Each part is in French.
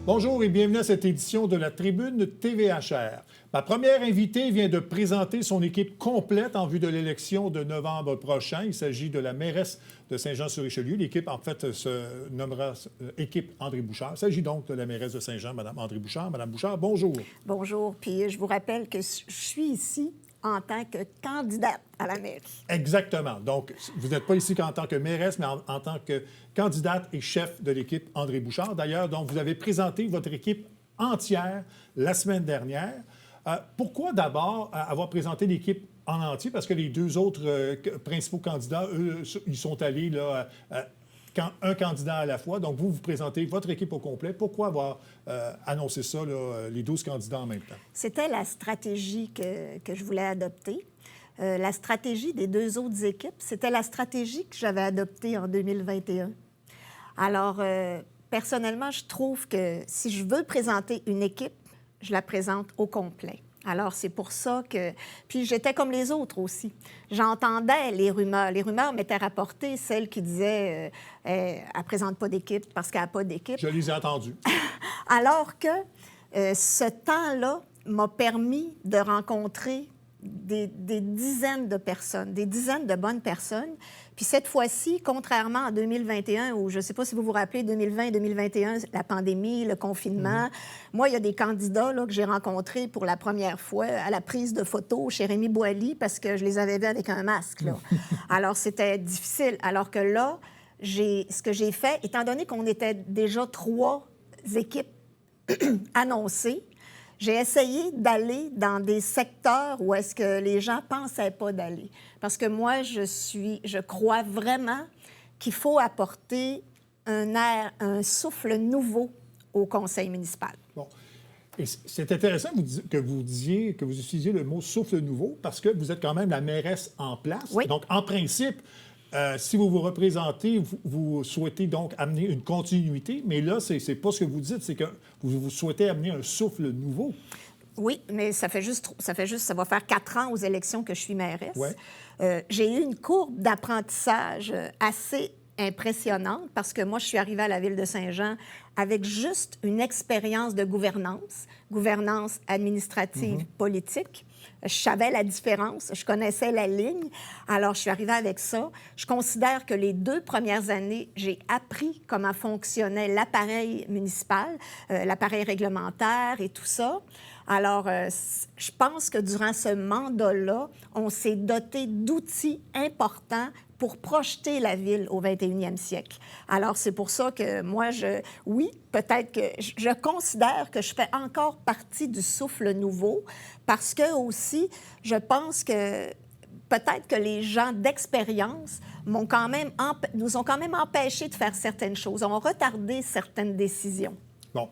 Bonjour et bienvenue à cette édition de la Tribune TVHR. Ma première invitée vient de présenter son équipe complète en vue de l'élection de novembre prochain. Il s'agit de la mairesse de Saint-Jean-sur-Richelieu. L'équipe, en fait, se nommera équipe André Bouchard. Il s'agit donc de la mairesse de Saint-Jean, Mme André Bouchard. Mme Bouchard, bonjour. Bonjour. Puis je vous rappelle que je suis ici en tant que candidate à la mairie. Exactement. Donc, vous n'êtes pas ici qu'en tant que mairesse, mais en tant que candidate et chef de l'équipe André Bouchard. D'ailleurs, donc, vous avez présenté votre équipe entière la semaine dernière. Pourquoi d'abord avoir présenté l'équipe en entier? Parce que les deux autres principaux candidats, eux, ils sont allés là, un candidat à la fois. Donc, vous présentez votre équipe au complet. Pourquoi avoir annoncé ça, là, les 12 candidats en même temps? C'était la stratégie que je voulais adopter. La stratégie des deux autres équipes, c'était la stratégie que j'avais adoptée en 2021. Alors, personnellement, je trouve que si je veux présenter une équipe, je la présente au complet. Alors, c'est pour ça que... Puis, j'étais comme les autres aussi. J'entendais les rumeurs. Les rumeurs m'étaient rapportées, celles qui disaient elle ne présente pas d'équipe parce qu'elle n'a pas d'équipe. Je les ai entendues. Alors que ce temps-là m'a permis de rencontrer des dizaines de personnes, des dizaines de bonnes personnes. Puis cette fois-ci, contrairement à 2021, où je ne sais pas si vous vous rappelez, 2020 et 2021, la pandémie, le confinement, moi, il y a des candidats là, que j'ai rencontrés pour la première fois à la prise de photos chez Rémi Boily parce que je les avais vus avec un masque. Là. Alors, c'était difficile. Alors que là, ce que j'ai fait, étant donné qu'on était déjà 3 équipes annoncées, j'ai essayé d'aller dans des secteurs où est-ce que les gens ne pensaient pas d'aller. Parce que moi, je crois vraiment qu'il faut apporter un souffle nouveau au conseil municipal. Bon. Et c'est intéressant que vous utilisiez le mot « souffle nouveau » parce que vous êtes quand même la mairesse en place. Oui. Donc, en principe, si vous vous représentez, vous souhaitez donc amener une continuité, mais là, c'est pas ce que vous dites, c'est que vous souhaitez amener un souffle nouveau. Oui, mais ça va faire 4 ans aux élections que je suis mairesse. Ouais. J'ai eu une courbe d'apprentissage assez impressionnante parce que moi, je suis arrivée à la ville de Saint-Jean avec juste une expérience de gouvernance administrative, politique. Je savais la différence, je connaissais la ligne, alors je suis arrivée avec ça. Je considère que les 2 premières années, j'ai appris comment fonctionnait l'appareil municipal, l'appareil réglementaire et tout ça. Alors, je pense que durant ce mandat-là, on s'est doté d'outils importants pour projeter la ville au 21e siècle. Alors, c'est pour ça que moi, oui, peut-être que je considère que je fais encore partie du souffle nouveau parce que aussi, je pense que peut-être que les gens d'expérience nous ont quand même empêchés de faire certaines choses, ont retardé certaines décisions. Bon.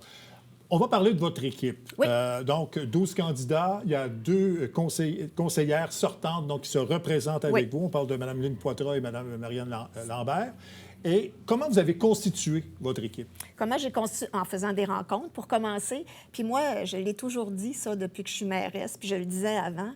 On va parler de votre équipe. Oui. Donc, 12 candidats. Il y a 2 conseillères sortantes donc, qui se représentent avec vous. On parle de Mme Lynne Poitras et Mme Marianne Lambert. Et comment vous avez constitué votre équipe? Comment j'ai constitué? En faisant des rencontres, pour commencer. Puis moi, je l'ai toujours dit, ça, depuis que je suis mairesse, puis je le disais avant.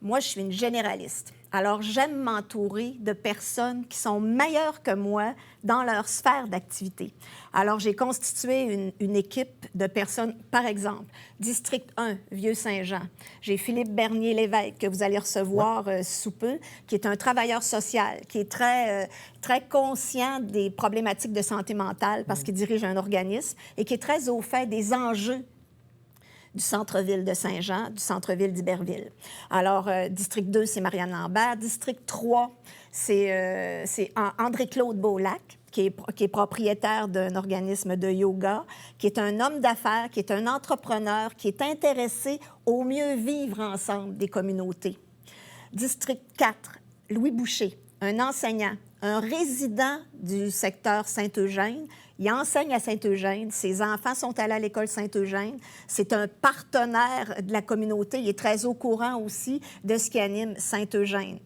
Moi, je suis une généraliste. Alors, j'aime m'entourer de personnes qui sont meilleures que moi dans leur sphère d'activité. Alors, j'ai constitué une équipe de personnes, par exemple, District 1, Vieux-Saint-Jean. J'ai Philippe Bernier-Lévesque, que vous allez recevoir sous peu, qui est un travailleur social, qui est très conscient des problématiques de santé mentale parce qu'il dirige un organisme et qui est très au fait des enjeux du centre-ville de Saint-Jean, du centre-ville d'Iberville. Alors, District 2, c'est Marianne Lambert. District 3, c'est André-Claude Beaulac, qui est propriétaire d'un organisme de yoga, qui est un homme d'affaires, qui est un entrepreneur, qui est intéressé au mieux vivre ensemble des communautés. District 4, Louis Boucher, un enseignant, un résident du secteur Saint-Eugène. Il enseigne à Saint-Eugène. Ses enfants sont allés à l'école Saint-Eugène. C'est un partenaire de la communauté. Il est très au courant aussi de ce qui anime Saint-Eugène.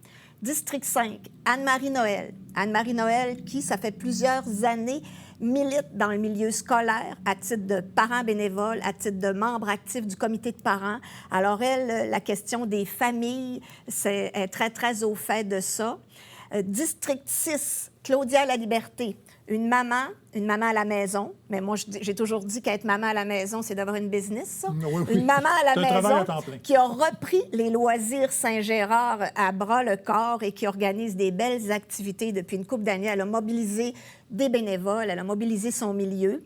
District 5, Anne-Marie Noël. Anne-Marie Noël qui, ça fait plusieurs années, milite dans le milieu scolaire à titre de parent bénévole, à titre de membre actif du comité de parents. Alors elle, la question des familles, est très, très au fait de ça. District 6, Claudia Laliberté, une maman à la maison. Mais moi, j'ai toujours dit qu'être maman à la maison, c'est d'avoir une business, ça. Oui. Une maman à la maison à qui a repris les loisirs Saint-Gérard à bras-le-corps et qui organise des belles activités depuis une couple d'années. Elle a mobilisé des bénévoles, elle a mobilisé son milieu.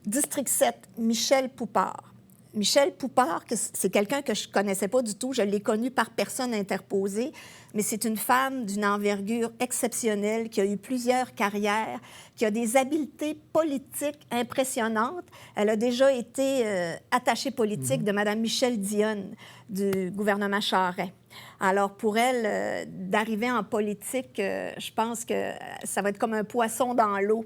District 7, Michel Poupard. Michel Poupard, c'est quelqu'un que je ne connaissais pas du tout. Je l'ai connu par personne interposée, mais c'est une femme d'une envergure exceptionnelle qui a eu plusieurs carrières, qui a des habiletés politiques impressionnantes. Elle a déjà été attachée politique de Mme Michèle Dionne du gouvernement Charest. Alors, pour elle, d'arriver en politique, je pense que ça va être comme un poisson dans l'eau.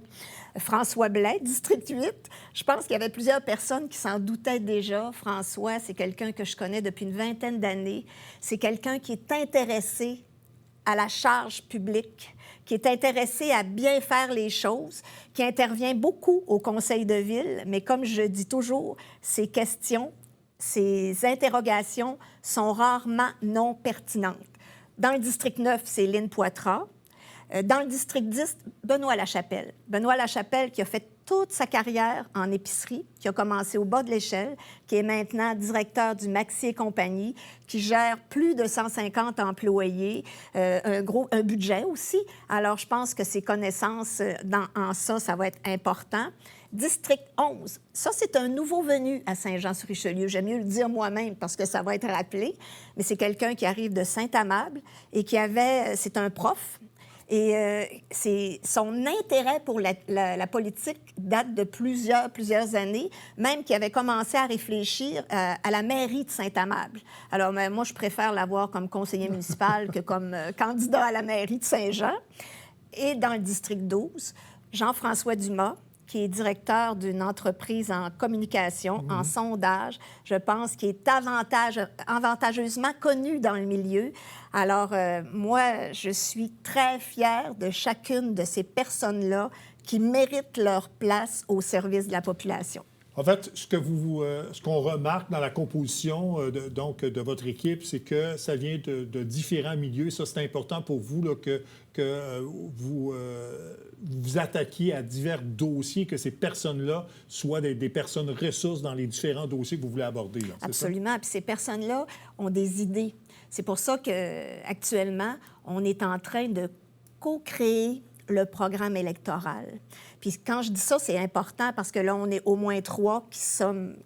François Blais, District 8. Je pense qu'il y avait plusieurs personnes qui s'en doutaient déjà. François, c'est quelqu'un que je connais depuis une vingtaine d'années. C'est quelqu'un qui est intéressé à la charge publique, qui est intéressé à bien faire les choses, qui intervient beaucoup au conseil de ville. Mais comme je dis toujours, ses questions, ses interrogations sont rarement non pertinentes. Dans le District 9, c'est Lynne Poitras. Dans le District 10, Benoît Lachapelle. Benoît Lachapelle qui a fait toute sa carrière en épicerie, qui a commencé au bas de l'échelle, qui est maintenant directeur du Maxi et compagnie, qui gère plus de 150 employés, un budget aussi. Alors, je pense que ses connaissances en ça va être important. District 11, ça, c'est un nouveau venu à Saint-Jean-sur-Richelieu. J'aime mieux le dire moi-même parce que ça va être rappelé, mais c'est quelqu'un qui arrive de Saint-Amable et c'est un prof. Et son intérêt pour la politique date de plusieurs années, même qu'il avait commencé à réfléchir à la mairie de Saint-Amable. Alors, moi, je préfère l'avoir comme conseiller municipal que comme candidat à la mairie de Saint-Jean. Et dans le district 12, Jean-François Dumas, qui est directeur d'une entreprise en communication, en sondage, je pense qu'il est avantageusement connu dans le milieu. Alors, moi, je suis très fière de chacune de ces personnes-là qui méritent leur place au service de la population. En fait, ce qu'on remarque dans la composition de votre équipe, c'est que ça vient de différents milieux. Ça, c'est important pour vous là, que vous vous attaquiez à divers dossiers, que ces personnes-là soient des personnes ressources dans les différents dossiers que vous voulez aborder. Là, absolument. Puis ces personnes-là ont des idées. C'est pour ça qu'actuellement, on est en train de co-créer le programme électoral. Puis quand je dis ça, c'est important parce que là, on est au moins 3 qui sommes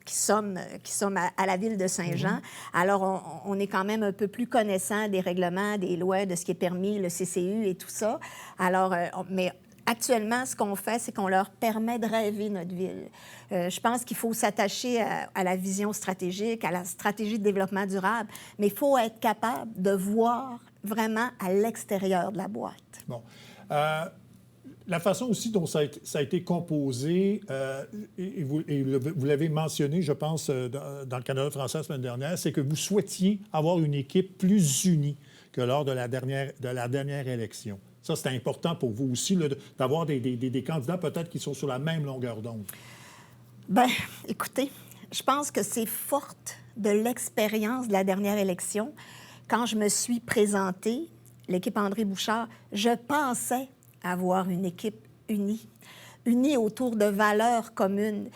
à la ville de Saint-Jean. Alors, on est quand même un peu plus connaissant des règlements, des lois, de ce qui est permis, le CCU et tout ça. Alors, mais actuellement, ce qu'on fait, c'est qu'on leur permet de rêver notre ville. Je pense qu'il faut s'attacher à la vision stratégique, à la stratégie de développement durable, mais il faut être capable de voir vraiment à l'extérieur de la boîte. Bon. La façon aussi dont ça a été composé, et vous l'avez mentionné, je pense, dans le Canada français la semaine dernière, c'est que vous souhaitiez avoir une équipe plus unie que lors de la dernière élection. Ça, c'est important pour vous aussi, là, d'avoir des candidats peut-être qui sont sur la même longueur d'onde. Bien, écoutez, je pense que c'est forte de l'expérience de la dernière élection. Quand je me suis présentée, l'équipe André Bouchard, je pensais avoir une équipe unie autour de valeurs communes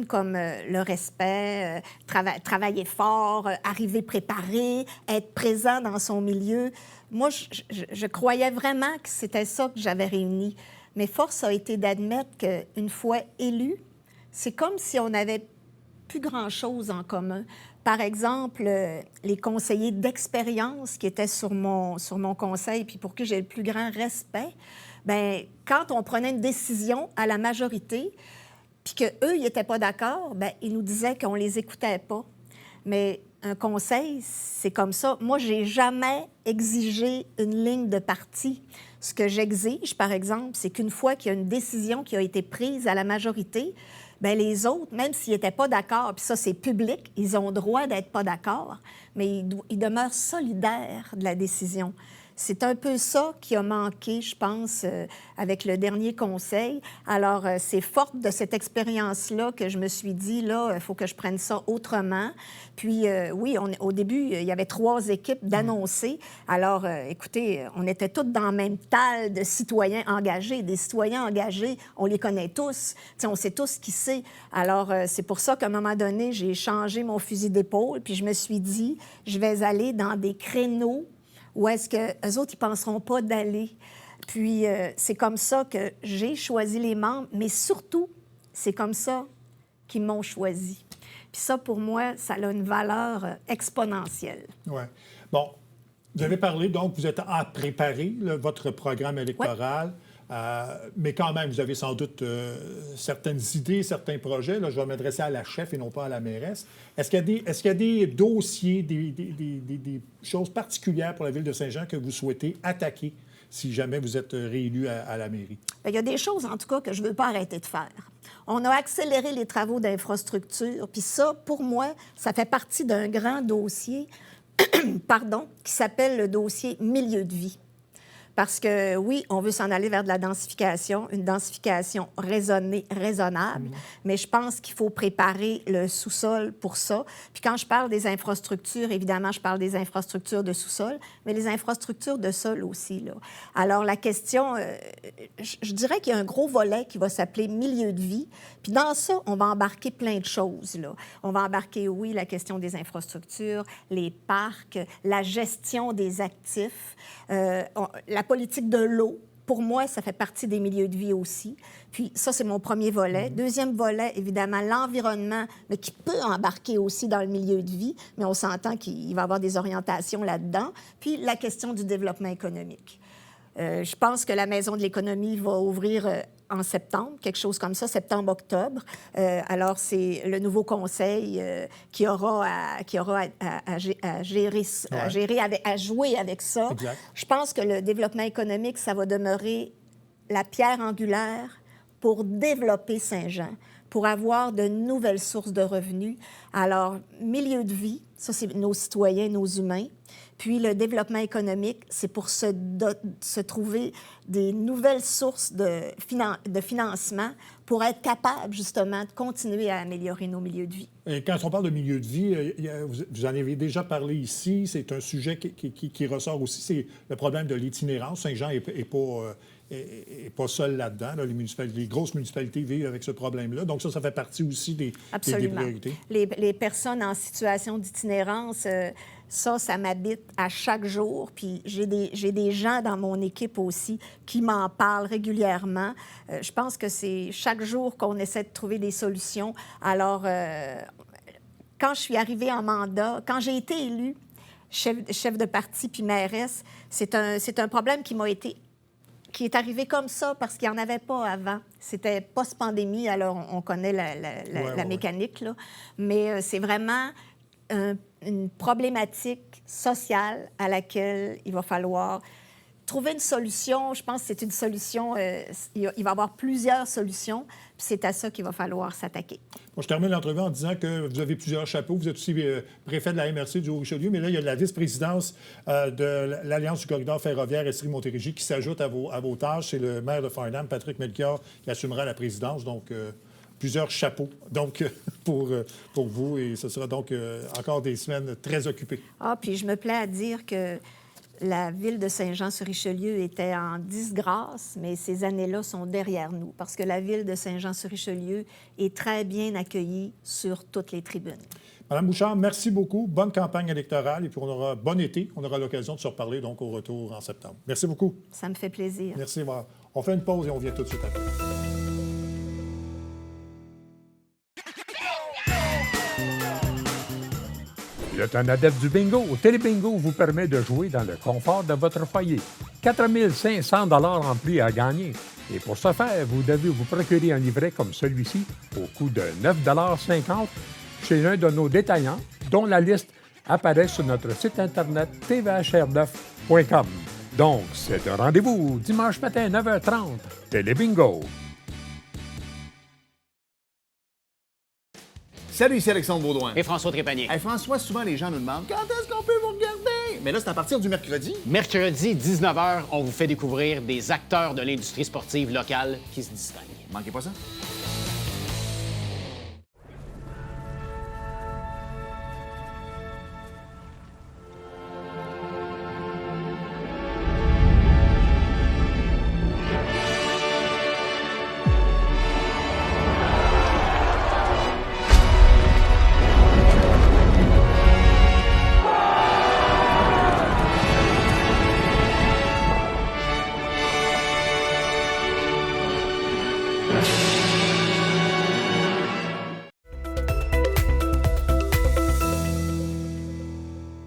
comme le respect, travailler fort, arriver préparé, être présent dans son milieu. Moi, je croyais vraiment que c'était ça que j'avais réuni. Mais force a été d'admettre qu'une fois élu, c'est comme si on n'avait plus grand-chose en commun. Par exemple, les conseillers d'expérience qui étaient sur mon conseil, puis pour qui j'ai le plus grand respect, bien, quand on prenait une décision à la majorité, puis qu'eux, ils n'étaient pas d'accord, bien, ils nous disaient qu'on ne les écoutait pas. Mais un conseil, c'est comme ça. Moi, je n'ai jamais exigé une ligne de parti. Ce que j'exige, par exemple, c'est qu'une fois qu'il y a une décision qui a été prise à la majorité, bien, les autres, même s'ils n'étaient pas d'accord, puis ça, c'est public, ils ont le droit d'être pas d'accord, mais ils demeurent solidaires de la décision. c'est un peu ça qui a manqué, je pense, avec le dernier conseil. Alors, c'est forte de cette expérience-là que je me suis dit, là, il faut que je prenne ça autrement. Puis, oui, au début, il y avait 3 équipes d'annoncés. Alors, écoutez, on était toutes dans le même tal de citoyens engagés. Des citoyens engagés, on les connaît tous. T'sais, on sait tous qui c'est. Alors, c'est pour ça qu'à un moment donné, j'ai changé mon fusil d'épaule, puis je me suis dit, je vais aller dans des créneaux où est-ce qu'eux autres, ils ne penseront pas d'aller. Puis, c'est comme ça que j'ai choisi les membres, mais surtout, c'est comme ça qu'ils m'ont choisi. Puis ça, pour moi, ça a une valeur exponentielle. Oui. Bon, vous avez parlé, donc, vous êtes à préparer votre programme électoral. Ouais. Mais quand même, vous avez sans doute certaines idées, certains projets. Là, je vais m'adresser à la chef et non pas à la mairesse. Est-ce qu'il y a des dossiers, des choses particulières pour la Ville de Saint-Jean que vous souhaitez attaquer si jamais vous êtes réélu à la mairie? Bien, il y a des choses, en tout cas, que je ne veux pas arrêter de faire. On a accéléré les travaux d'infrastructure, puis ça, pour moi, ça fait partie d'un grand dossier qui s'appelle le dossier milieu de vie. Parce que, oui, on veut s'en aller vers de la densification, une densification raisonnée, raisonnable, mais je pense qu'il faut préparer le sous-sol pour ça. Puis quand je parle des infrastructures, évidemment, je parle des infrastructures de sous-sol, mais les infrastructures de sol aussi, là. Alors, la question, je dirais qu'il y a un gros volet qui va s'appeler milieu de vie. Puis dans ça, on va embarquer plein de choses, là. On va embarquer, oui, la question des infrastructures, les parcs, la gestion des actifs, la politique de l'eau. Pour moi, ça fait partie des milieux de vie aussi. Puis ça, c'est mon premier volet. Deuxième volet, évidemment, l'environnement, mais qui peut embarquer aussi dans le milieu de vie, mais on s'entend qu'il va y avoir des orientations là-dedans. Puis la question du développement économique. Je pense que la Maison de l'économie va ouvrir en septembre, quelque chose comme ça, septembre-octobre. Alors, c'est le nouveau conseil qui aura à jouer avec ça. Exact. Je pense que le développement économique, ça va demeurer la pierre angulaire pour développer Saint-Jean, pour avoir de nouvelles sources de revenus. Alors, milieu de vie, ça, c'est nos citoyens, nos humains. Puis le développement économique, c'est pour se trouver des nouvelles sources de financement pour être capable, justement, de continuer à améliorer nos milieux de vie. Et quand on parle de milieu de vie, vous en avez déjà parlé ici, c'est un sujet qui ressort aussi, c'est le problème de l'itinérance. Saint-Jean n'est pas seul là-dedans. Là, les grosses municipalités vivent avec ce problème-là. Donc ça fait partie aussi des priorités. Les personnes en situation d'itinérance, ça m'habite à chaque jour. Puis j'ai des gens dans mon équipe aussi qui m'en parlent régulièrement. Je pense que c'est chaque jour qu'on essaie de trouver des solutions. Alors, quand je suis arrivée en mandat, quand j'ai été élue chef de parti puis mairesse, c'est un problème qui est arrivé comme ça parce qu'il n'y en avait pas avant. C'était post-pandémie, alors on connaît la mécanique, là. Mais c'est vraiment une problématique sociale à laquelle il va falloir trouver une solution. Je pense que c'est une solution, il va y avoir plusieurs solutions, puis c'est à ça qu'il va falloir s'attaquer. Bon, je termine l'entrevue en disant que vous avez plusieurs chapeaux. Vous êtes aussi préfet de la MRC du Haut-Richelieu, mais là, il y a la vice-présidence de l'Alliance du corridor ferroviaire Estrie-Montérégie qui s'ajoute à vos tâches. C'est le maire de Farnham, Patrick Melchior, qui assumera la présidence. Donc, plusieurs chapeaux donc, pour vous. Et ce sera donc encore des semaines très occupées. Ah, puis je me plais à dire que la ville de Saint-Jean-sur-Richelieu était en disgrâce, mais ces années-là sont derrière nous parce que la ville de Saint-Jean-sur-Richelieu est très bien accueillie sur toutes les tribunes. Madame Bouchard, merci beaucoup. Bonne campagne électorale et puis bon été. On aura l'occasion de se reparler donc au retour en septembre. Merci beaucoup. Ça me fait plaisir. Merci. On fait une pause et on vient tout de suite après. Vous êtes un adepte du bingo? Télébingo vous permet de jouer dans le confort de votre foyer. 4 500 $ en prix à gagner. Et pour ce faire, vous devez vous procurer un livret comme celui-ci au coût de 9,50 $ chez un de nos détaillants, dont la liste apparaît sur notre site Internet tvhr9.com. Donc, c'est un rendez-vous dimanche matin 9h30. Télébingo. Salut, ici Alexandre Baudouin. Et François Trépanier. Hey, François, souvent les gens nous demandent quand est-ce qu'on peut vous regarder? Mais là, c'est à partir du mercredi. Mercredi, 19h, on vous fait découvrir des acteurs de l'industrie sportive locale qui se distinguent. Manquez pas ça.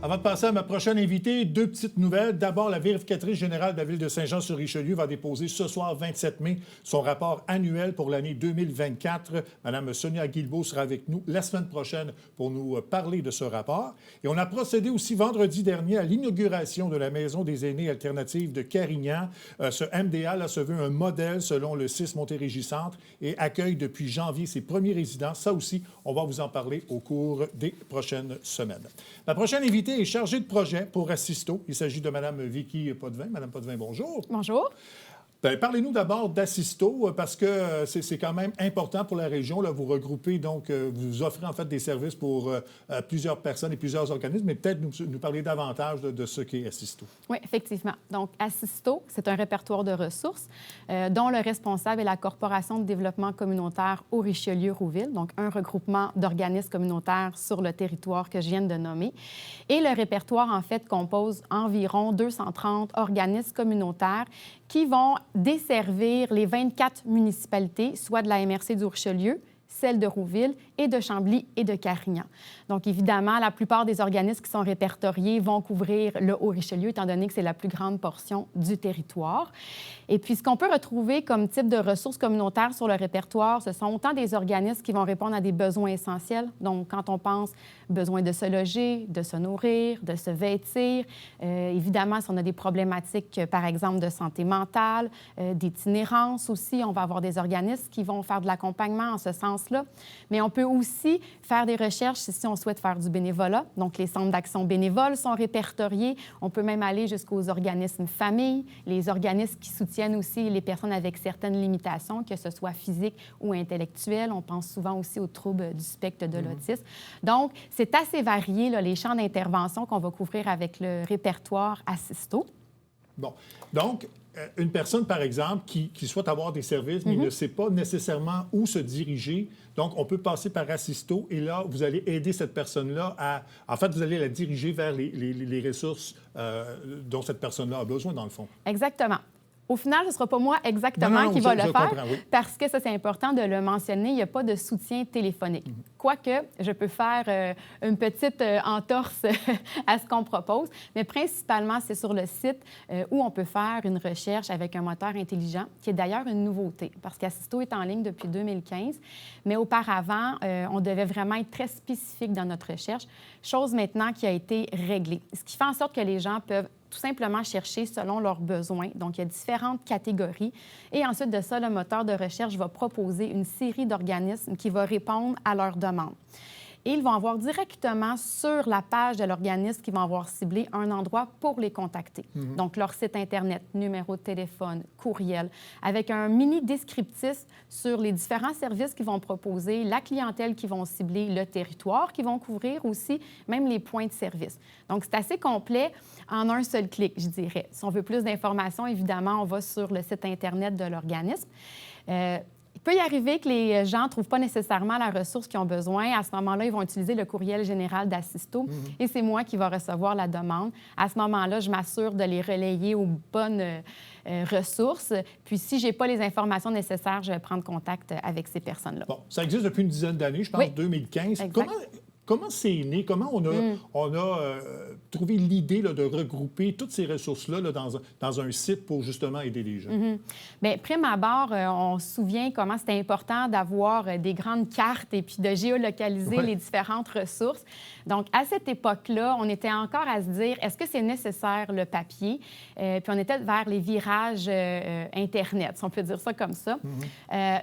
Avant de passer à ma prochaine invitée, deux petites nouvelles. D'abord, la vérificatrice générale de la Ville de Saint-Jean-sur-Richelieu va déposer ce soir, 27 mai, son rapport annuel pour l'année 2024. Madame Sonia Guilbeault sera avec nous la semaine prochaine pour nous parler de ce rapport. Et on a procédé aussi vendredi dernier à l'inauguration de la Maison des aînés alternative de Carignan. Ce MDA là, se veut un modèle selon le CIS Montérégie-Centre et accueille depuis janvier ses premiers résidents. Ça aussi, on va vous en parler au cours des prochaines semaines. Ma prochaine invitée est chargée de projet pour Assisto. Il s'agit de Mme Vicky Potvin. Mme Potvin, bonjour. Bonjour. Bien, parlez-nous d'abord d'Assisto, parce que c'est quand même important pour la région. Là, vous regroupez, donc, vous offrez en fait des services pour plusieurs personnes et plusieurs organismes, mais peut-être nous parler davantage de ce qu'est Assisto. Oui, effectivement. Donc, Assisto, c'est un répertoire de ressources dont le responsable est la Corporation de développement communautaire au Richelieu-Rouville, donc un regroupement d'organismes communautaires sur le territoire que je viens de nommer. Et le répertoire, en fait, compose environ 230 organismes communautaires qui vont desservir les 24 municipalités, soit de la MRC du Richelieu, celle de Rouville et de Chambly et de Carignan. Donc, évidemment, la plupart des organismes qui sont répertoriés vont couvrir le Haut-Richelieu, étant donné que c'est la plus grande portion du territoire. Et puis, ce qu'on peut retrouver comme type de ressources communautaires sur le répertoire, ce sont autant des organismes qui vont répondre à des besoins essentiels. Donc, quand on pense besoin de se loger, de se nourrir, de se vêtir, évidemment, si on a des problématiques, par exemple, de santé mentale, d'itinérance aussi, on va avoir des organismes qui vont faire de l'accompagnement en ce sens-là. Mais on peut aussi faire des recherches si on souhaite faire du bénévolat. Donc, les centres d'action bénévole sont répertoriés. On peut même aller jusqu'aux organismes familles, les organismes qui soutiennent aussi les personnes avec certaines limitations, que ce soit physiques ou intellectuelles. On pense souvent aussi aux troubles du spectre de l'autisme. Donc, c'est assez varié, là, les champs d'intervention qu'on va couvrir avec le répertoire Assisto. Bon. Donc, une personne, par exemple, qui souhaite avoir des services, mais ne sait pas nécessairement où se diriger, donc on peut passer par Assisto et là, vous allez aider cette personne-là à... En fait, vous allez la diriger vers les ressources dont cette personne-là a besoin, dans le fond. Exactement. Au final, ce ne sera pas moi exactement qui va le faire, comprends, oui. parce que ça, c'est important de le mentionner, il n'y a pas de soutien téléphonique. Quoique, je peux faire une petite entorse à ce qu'on propose, mais principalement, c'est sur le site où on peut faire une recherche avec un moteur intelligent, qui est d'ailleurs une nouveauté, parce qu'Assisto est en ligne depuis 2015, mais auparavant, on devait vraiment être très spécifique dans notre recherche, chose maintenant qui a été réglée. Ce qui fait en sorte que les gens peuvent tout simplement chercher selon leurs besoins. Donc, il y a différentes catégories. Et ensuite de ça, le moteur de recherche va proposer une série d'organismes qui va répondre à leurs demandes. Et ils vont avoir directement sur la page de l'organisme qu'ils vont avoir ciblé un endroit pour les contacter. Donc, leur site Internet, numéro de téléphone, courriel, avec un mini descriptif sur les différents services qu'ils vont proposer, la clientèle qu'ils vont cibler, le territoire qu'ils vont couvrir aussi, même les points de service. Donc, c'est assez complet en un seul clic, je dirais. Si on veut plus d'informations, évidemment, on va sur le site Internet de l'organisme. Il peut y arriver que les gens ne trouvent pas nécessairement la ressource qu'ils ont besoin. À ce moment-là, ils vont utiliser le courriel général d'Assisto et c'est moi qui vais recevoir la demande. À ce moment-là, je m'assure de les relayer aux bonnes ressources. Puis, si je n'ai pas les informations nécessaires, je vais prendre contact avec ces personnes-là. Bon, ça existe depuis une dizaine d'années, je pense, Oui. 2015. Exact. Comment c'est né? Comment on a trouvé l'idée là, de regrouper toutes ces ressources-là là, dans un site pour justement aider les gens? Bien, prime abord, on se souvient comment c'était important d'avoir des grandes cartes et puis de géolocaliser les différentes ressources. Donc, à cette époque-là, on était encore à se dire, est-ce que c'est nécessaire le papier? Puis on était vers les virages Internet, si on peut dire ça comme ça.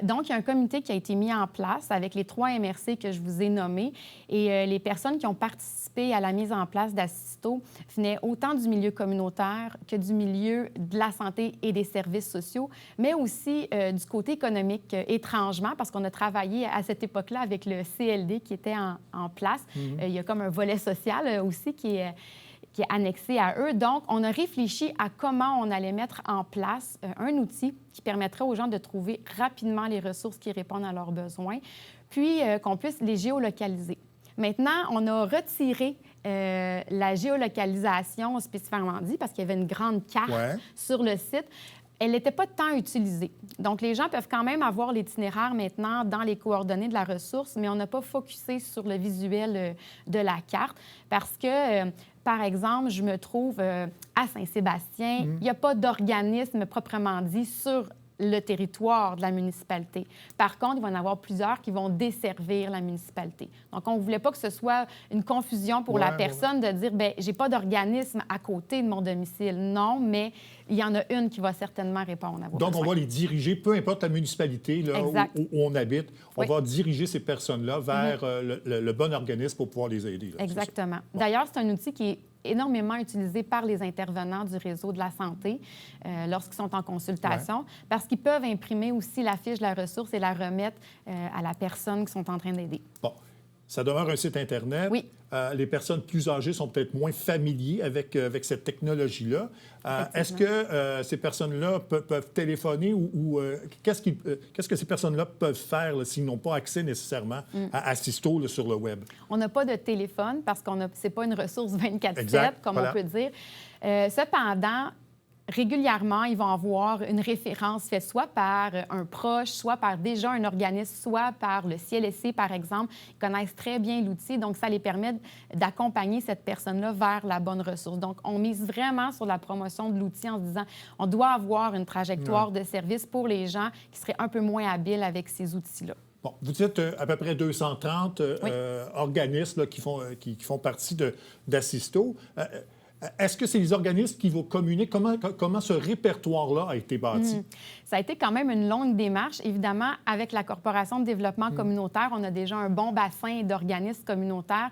Donc, il y a un comité qui a été mis en place avec les 3 MRC que je vous ai nommés. Et les personnes qui ont participé à la mise en place d'Assisto venaient autant du milieu communautaire que du milieu de la santé et des services sociaux, mais aussi du côté économique étrangement, parce qu'on a travaillé à cette époque-là avec le CLD qui était en place. Il y a comme un volet social aussi qui est annexé à eux. Donc, on a réfléchi à comment on allait mettre en place un outil qui permettrait aux gens de trouver rapidement les ressources qui répondent à leurs besoins, puis qu'on puisse les géolocaliser. Maintenant, on a retiré la géolocalisation spécifiquement dit parce qu'il y avait une grande carte sur le site. Elle n'était pas tant utilisée. Donc, les gens peuvent quand même avoir l'itinéraire maintenant dans les coordonnées de la ressource, mais on n'a pas focusé sur le visuel de la carte parce que, par exemple, je me trouve à Saint-Sébastien, il n'y a pas d'organisme proprement dit sur le territoire de la municipalité. Par contre, il va y en avoir plusieurs qui vont desservir la municipalité. Donc, on ne voulait pas que ce soit une confusion pour la personne de dire, bien, j'ai pas d'organisme à côté de mon domicile. Non, mais il y en a une qui va certainement répondre à vos besoins. Donc, on va les diriger, peu importe la municipalité là, où on habite, on va diriger ces personnes-là vers le bon organisme pour pouvoir les aider. Là, exactement. D'ailleurs, c'est un outil qui est énormément utilisé par les intervenants du réseau de la santé lorsqu'ils sont en consultation, parce qu'ils peuvent imprimer aussi la fiche de la ressource et la remettre à la personne qu'ils sont en train d'aider. Bon. Ça demeure un site Internet. Oui. Les personnes plus âgées sont peut-être moins familiers avec cette technologie-là. Est-ce que ces personnes-là peuvent téléphoner ou qu'est-ce que ces personnes-là peuvent faire là, s'ils n'ont pas accès nécessairement à Assisto là, sur le web? On n'a pas de téléphone parce que ce n'est pas une ressource 24/7, comme on peut dire. Cependant, régulièrement, ils vont avoir une référence faite soit par un proche, soit par déjà un organisme, soit par le CLSC, par exemple. Ils connaissent très bien l'outil, donc ça les permet d'accompagner cette personne-là vers la bonne ressource. Donc, on mise vraiment sur la promotion de l'outil en se disant on doit avoir une trajectoire de service pour les gens qui seraient un peu moins habiles avec ces outils-là. Bon, vous dites à peu près 230 organismes là, qui font partie d'Assisto. Est-ce que c'est les organismes qui vont communiquer? Comment ce répertoire-là a été bâti? Ça a été quand même une longue démarche. Évidemment, avec la Corporation de développement communautaire, on a déjà un bon bassin d'organismes communautaires.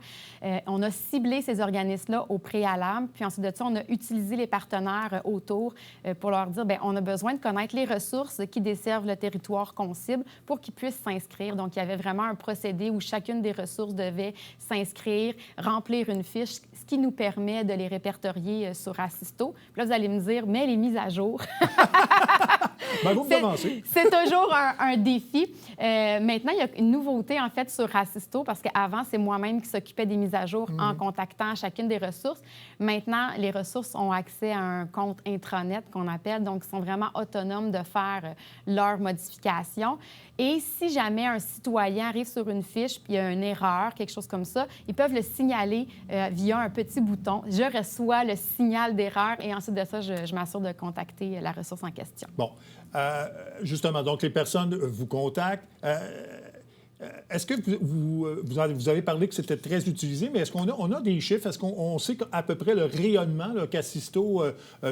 On a ciblé ces organismes-là au préalable. Puis ensuite de ça, on a utilisé les partenaires autour pour leur dire, bien, on a besoin de connaître les ressources qui desservent le territoire qu'on cible pour qu'ils puissent s'inscrire. Donc, il y avait vraiment un procédé où chacune des ressources devait s'inscrire, remplir une fiche, ce qui nous permet de les répertorier sur Assisto. Puis là, vous allez me dire, mais les mises à jour. Vous me devancez. C'est toujours un défi. Maintenant, il y a une nouveauté, en fait, sur Assisto, parce qu'avant, c'est moi-même qui s'occupais des mises à jour en contactant chacune des ressources. Maintenant, les ressources ont accès à un compte intranet qu'on appelle, donc ils sont vraiment autonomes de faire leurs modifications. Et si jamais un citoyen arrive sur une fiche puis il y a une erreur, quelque chose comme ça, ils peuvent le signaler via un petit bouton. Je reçois le signal d'erreur et ensuite de ça, je m'assure de contacter la ressource en question. Bon. Justement, donc les personnes vous contactent. Est-ce que vous avez parlé que c'était très utilisé, mais est-ce qu'on a des chiffres? Est-ce qu'on sait à peu près le rayonnement qu'Assisto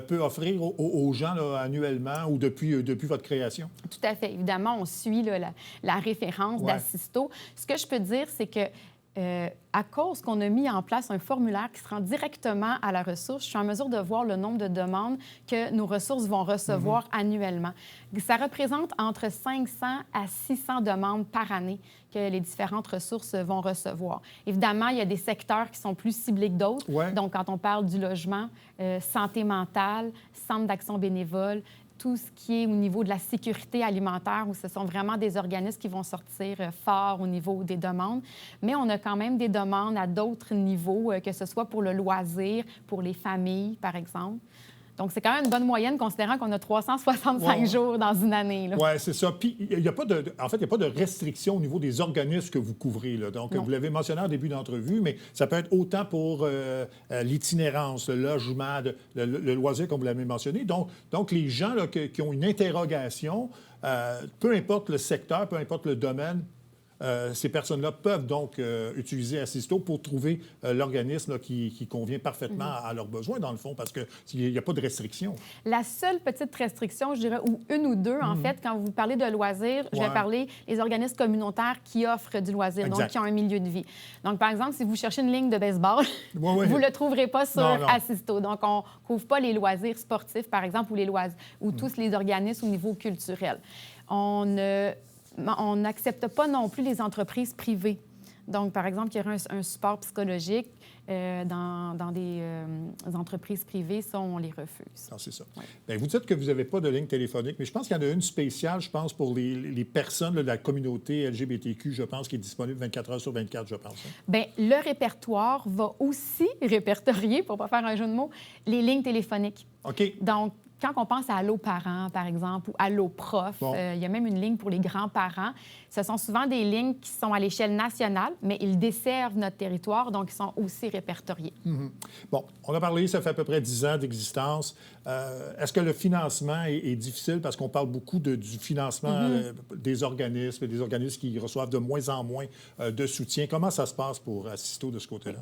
peut offrir aux gens là, annuellement ou depuis votre création? Tout à fait. Évidemment, on suit là, la référence d'Assisto. Ce que je peux dire, c'est que à cause qu'on a mis en place un formulaire qui se rend directement à la ressource, je suis en mesure de voir le nombre de demandes que nos ressources vont recevoir annuellement. Ça représente entre 500 à 600 demandes par année que les différentes ressources vont recevoir. Évidemment, il y a des secteurs qui sont plus ciblés que d'autres. Donc, quand on parle du logement, santé mentale, centre d'action bénévole, tout ce qui est au niveau de la sécurité alimentaire, où ce sont vraiment des organismes qui vont sortir fort au niveau des demandes. Mais on a quand même des demandes à d'autres niveaux, que ce soit pour le loisir, pour les familles, par exemple. Donc, c'est quand même une bonne moyenne, considérant qu'on a 365 jours dans une année. Oui, c'est ça. Puis, il n'y a pas de restriction au niveau des organismes que vous couvrez, là. Donc, Non. vous l'avez mentionné en début d'entrevue, mais ça peut être autant pour l'itinérance, le logement, le loisir, comme vous l'avez mentionné. Donc les gens là, qui ont une interrogation, peu importe le secteur, peu importe le domaine, ces personnes-là peuvent donc utiliser Assisto pour trouver l'organisme là, qui convient parfaitement à leurs besoins, dans le fond, parce qu'il n'y a pas de restriction. La seule petite restriction, je dirais, ou une ou deux, en fait, quand vous parlez de loisirs, je vais parler des organismes communautaires qui offrent du loisir, donc qui ont un milieu de vie. Donc, par exemple, si vous cherchez une ligne de baseball, vous ne le trouverez pas sur Assisto. Donc, on ne couvre pas les loisirs sportifs, par exemple, ou les loisirs, ou tous les organismes au niveau culturel. On n'accepte pas non plus les entreprises privées. Donc, par exemple, il y aurait un support psychologique dans des entreprises privées, ça, on les refuse. Non, c'est ça. Ouais. Bien, vous dites que vous n'avez pas de ligne téléphonique, mais je pense qu'il y en a une spéciale, je pense, pour les personnes de la communauté LGBTQ, je pense, qui est disponible 24 heures sur 24, je pense. Hein? Bien, le répertoire va aussi répertorier, pour ne pas faire un jeu de mots, les lignes téléphoniques. OK. Donc, quand on pense à Allo Parents, par exemple, ou Allo Prof, il y a même une ligne pour les grands-parents. Ce sont souvent des lignes qui sont à l'échelle nationale, mais ils desservent notre territoire, donc ils sont aussi répertoriés. Mm-hmm. Bon, on a parlé, ça fait à peu près 10 ans d'existence. Est-ce que le financement est difficile? Parce qu'on parle beaucoup du financement des organismes qui reçoivent de moins en moins de soutien. Comment ça se passe pour Assisto de ce côté-là?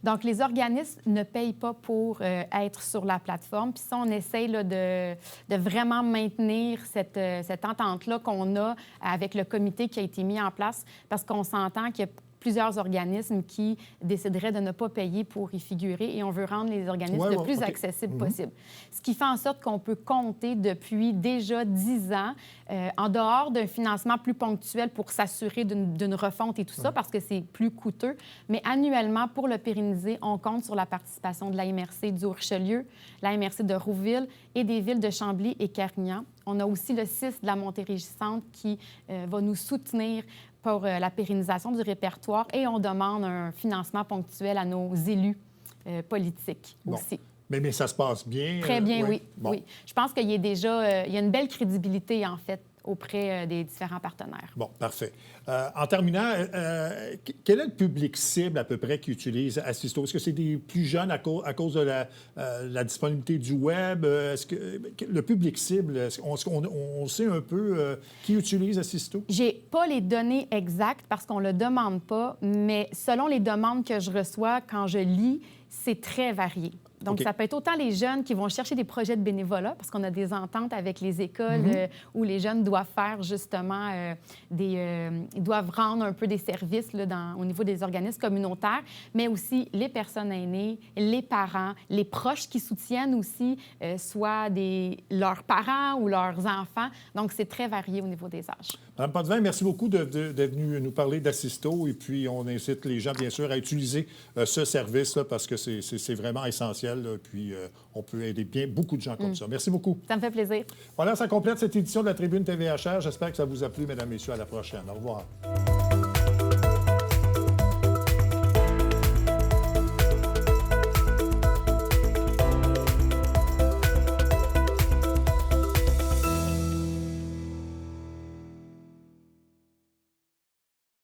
Donc, les organismes ne payent pas pour être sur la plateforme. Puis ça, on essaye là, de vraiment maintenir cette entente-là qu'on a avec le comité qui a été mis en place, parce qu'on s'entend qu'il y a plusieurs organismes qui décideraient de ne pas payer pour y figurer, et on veut rendre les organismes le plus accessibles possible. Ce qui fait en sorte qu'on peut compter depuis déjà 10 ans, en dehors d'un financement plus ponctuel pour s'assurer d'une refonte et tout ça, parce que c'est plus coûteux, mais annuellement, pour le pérenniser, on compte sur la participation de la MRC du Richelieu, la MRC de Rouville et des villes de Chambly et Carignan. On a aussi le CIS de la Montérégie-Centre qui va nous soutenir pour la pérennisation du répertoire, et on demande un financement ponctuel à nos élus politiques aussi. Mais ça se passe bien? Très bien, oui. Bon. Oui. Je pense qu'il y a déjà il y a une belle crédibilité, en fait, auprès des différents partenaires. Bon, parfait. En terminant, quel est le public cible à peu près qui utilise Assisto? Est-ce que c'est des plus jeunes à cause de la disponibilité du web? Est-ce que le public cible, on sait un peu qui utilise Assisto? J'ai pas les données exactes parce qu'on le demande pas, mais selon les demandes que je reçois quand je lis, c'est très varié. Donc, ça peut être autant les jeunes qui vont chercher des projets de bénévolat, parce qu'on a des ententes avec les écoles où les jeunes doivent faire justement ils doivent rendre un peu des services là, au niveau des organismes communautaires, mais aussi les personnes aînées, les parents, les proches qui soutiennent aussi, soit leurs parents ou leurs enfants. Donc, c'est très varié au niveau des âges. Mme Potvin, merci beaucoup d'être venue nous parler d'Assisto. Et puis, on incite les gens, bien sûr, à utiliser ce service-là parce que c'est vraiment essentiel. Là, puis, on peut aider beaucoup de gens comme ça. Merci beaucoup. Ça me fait plaisir. Voilà, ça complète cette édition de la Tribune TVHR. J'espère que ça vous a plu, mesdames, messieurs. À la prochaine. Au revoir.